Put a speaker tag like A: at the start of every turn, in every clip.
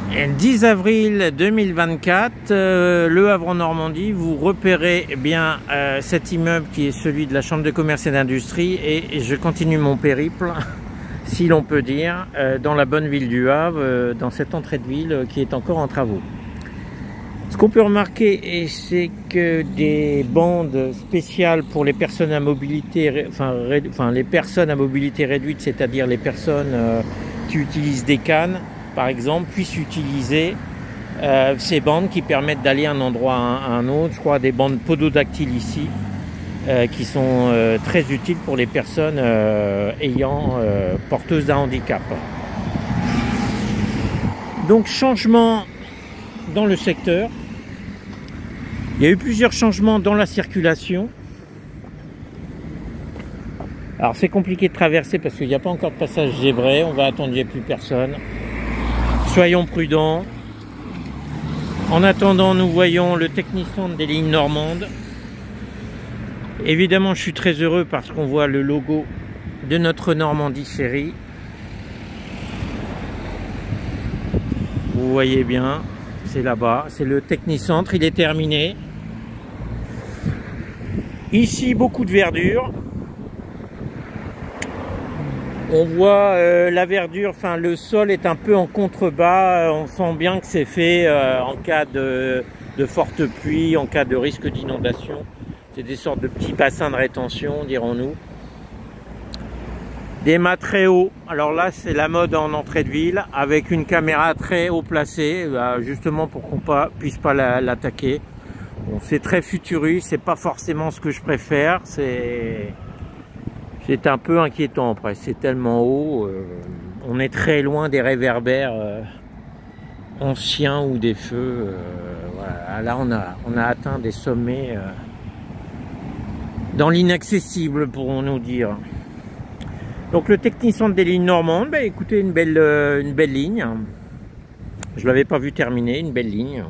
A: 10 avril 2024, Le Havre en Normandie, vous repérez bien cet immeuble qui est celui de la Chambre de commerce et d'industrie, et je continue mon périple, si l'on peut dire, dans la bonne ville du Havre, dans cette entrée de ville qui est encore en travaux. Ce qu'on peut remarquer, c'est que des bandes spéciales pour les personnes à mobilité, les personnes à mobilité réduite, c'est-à-dire les personnes qui utilisent des cannes, par exemple, puissent utiliser ces bandes qui permettent d'aller d'un endroit à un autre. Je crois des bandes pododactyles ici, qui sont très utiles pour les personnes porteuses d'un handicap. Donc, changement dans le secteur. Il y a eu plusieurs changements dans la circulation. Alors c'est compliqué de traverser parce qu'il n'y a pas encore de passage zébré. On va attendre, il n'y a plus personne. Soyons prudents. En attendant, nous voyons le technicentre des lignes normandes. Évidemment, je suis très heureux parce qu'on voit le logo de notre Normandie chérie. Vous voyez bien, c'est là-bas, c'est le technicentre, il est terminé. Ici, beaucoup de verdure. On voit la verdure, le sol est un peu en contrebas. On sent bien que c'est fait en cas de forte pluie, en cas de risque d'inondation. C'est des sortes de petits bassins de rétention, dirons-nous. Des mâts très hauts. Alors là, c'est la mode en entrée de ville, avec une caméra très haut placée, justement pour qu'on puisse pas l'attaquer. Bon, c'est très futuriste, c'est pas forcément ce que je préfère. C'est un peu inquiétant après, c'est tellement haut. On est très loin des réverbères anciens ou des feux. Voilà. Là, on a atteint des sommets dans l'inaccessible, pourrons-nous dire. Donc le technicentre des lignes normandes, écoutez, une belle ligne. Je l'avais pas vu terminer, une belle ligne.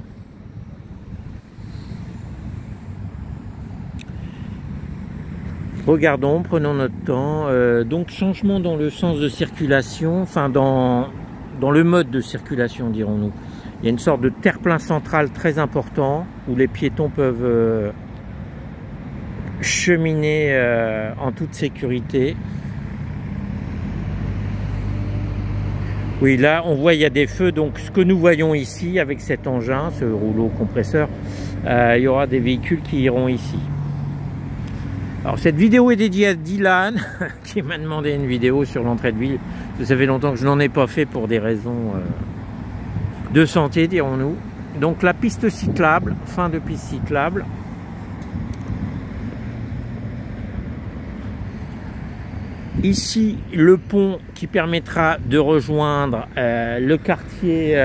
A: Regardons, prenons notre temps. Donc changement dans le sens de circulation, dans le mode de circulation, dirons-nous. Il y a une sorte de terre-plein central très important où les piétons peuvent cheminer en toute sécurité. Oui, là, on voit il y a des feux. Donc, ce que nous voyons ici avec cet engin, ce rouleau compresseur, il y aura des véhicules qui iront ici. Alors, cette vidéo est dédiée à Dylan, qui m'a demandé une vidéo sur l'entrée de ville. Ça fait longtemps que je n'en ai pas fait pour des raisons de santé, dirons-nous. Donc, la piste cyclable, fin de piste cyclable. Ici, le pont qui permettra de rejoindre le quartier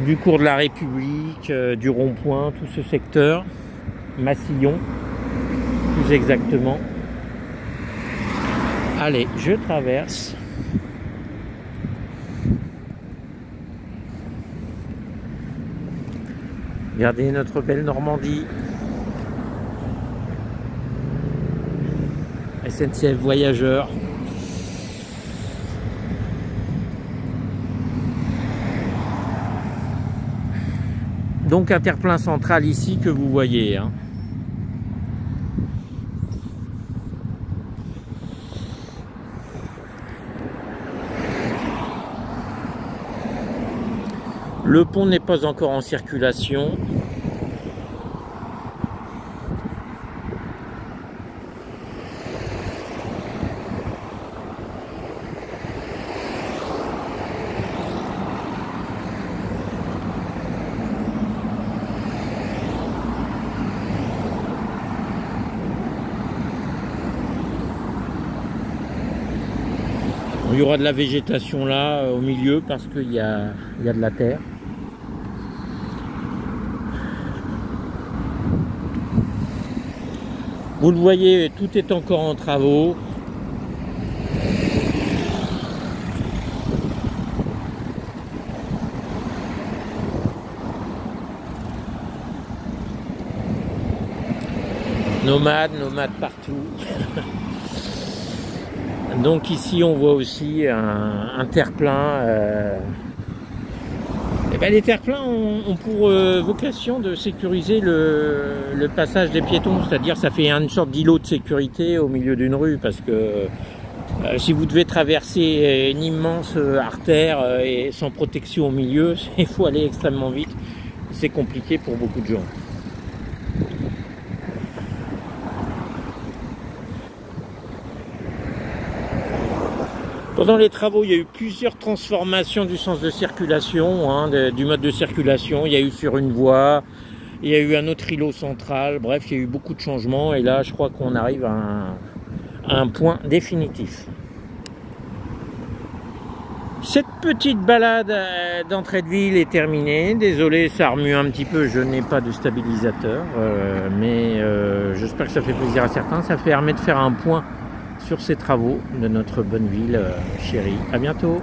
A: du cours de la République, du rond-point, tout ce secteur, Massillon, plus exactement. Allez, je traverse. Regardez notre belle Normandie. SNCF Voyageurs. Donc un terre-plein central ici que vous voyez. Hein. Le pont n'est pas encore en circulation. Il y aura de la végétation là au milieu parce qu'il y a de la terre. Vous le voyez, tout est encore en travaux. Nomades partout. Donc ici on voit aussi un terre-plein Eh ben, les terre-pleins ont pour vocation de sécuriser le passage des piétons, c'est-à-dire ça fait une sorte d'îlot de sécurité au milieu d'une rue, parce que si vous devez traverser une immense artère et sans protection au milieu, il faut aller extrêmement vite, c'est compliqué pour beaucoup de gens. Pendant les travaux, il y a eu plusieurs transformations du sens de circulation, hein, du mode de circulation. Il y a eu sur une voie, il y a eu un autre îlot central. Bref, il y a eu beaucoup de changements. Et là, je crois qu'on arrive à un point définitif. Cette petite balade d'entrée de ville est terminée. Désolé, ça remue un petit peu. Je n'ai pas de stabilisateur. Mais j'espère que ça fait plaisir à certains. Ça permet de faire un point sur ces travaux de notre bonne ville chérie. À bientôt.